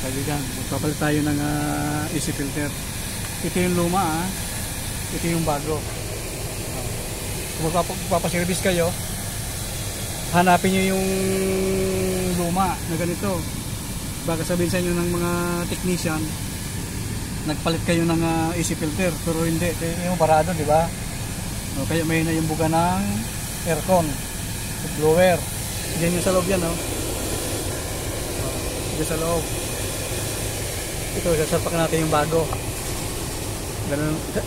kaibigan, magpapalit tayo ng AC filter. Ito yung luma, ito yung bago. Kung magpapaservice kayo, hanapin nyo yung luma na ganito. Baka sabihin sa inyo ng mga technician, nagpalit kayo ng AC filter, pero hindi, yung barado, di ba? Kaya may na yung buga ng aircon, blower. Diyan yung sa loob yan, no? Diyan sa loob. Ito, sasapakan natin yung bago.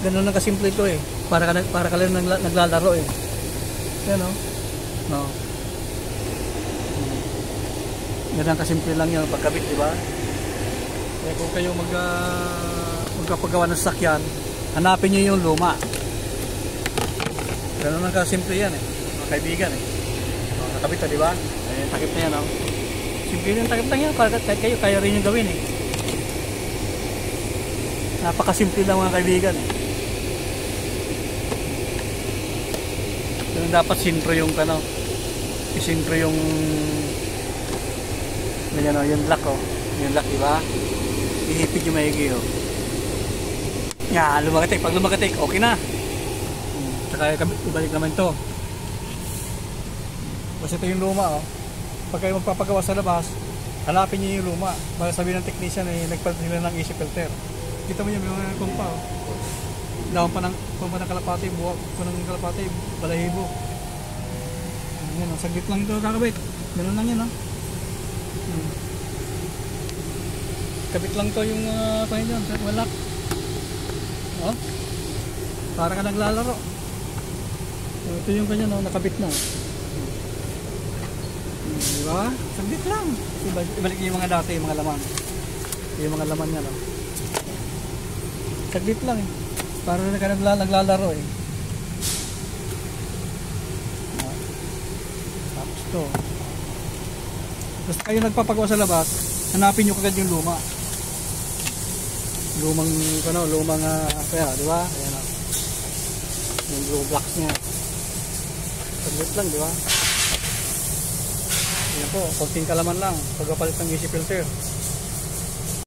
Ganun lang kasimple ito eh. Para ka lang naglalaro eh. Yan, no? No. Ganun kasimple lang yan pagkabit, di ba? Kaya kung kayo magpapagawa ng sasakyan, hanapin nyo yung luma. Ganun lang kasimple yan eh, mga kaibigan eh. Nakabit na, di ba? Ayan, takip na yan, no? Simple yung takip lang yan, kahit kaya rin yung gawin eh. Napakasimple lang mga kaibigan eh. Yung dapat sintro yung isintro yung ganyan, no? Yung lock, oh. Yung lock, di ba? Ihipid yung maigi, oh. Yan, lumakatik. Pag lumakatik, okay na. Tsaka ibalik naman ito. Basta ito yung luma, oh. Pag kayo magpapagawa sa labas, hanapin nyo yung luma. Baka sabihin ng technician ay nagpalit nila ng AC filter. Kita mo yung mga kumpa, oh. Dahon pa ng kalapati, buwak ko ng kalapati, balahibo. Yan, oh. Saglit lang ito kakabit. Ganun lang yan, oh. Kabit lang to yung pahin dyan, walak. Oh. Para ka naglalaro. Ito yung kanya, no, nakabit na. Diba? Saglit lang. Ibalik yung mga dati, yung mga laman. Yung mga laman niya, no. Saglit lang eh. Para ka naglalaro eh. Tapos to. Basta kayo nagpapagawa sa labas, hanapin nyo kagad yung luma. Lumang pera, di ba? Ayan, yung blue blocks niya. Saglit lang, di ba? Ayan po, konting kalaman lang pagpapalit ng AC filter.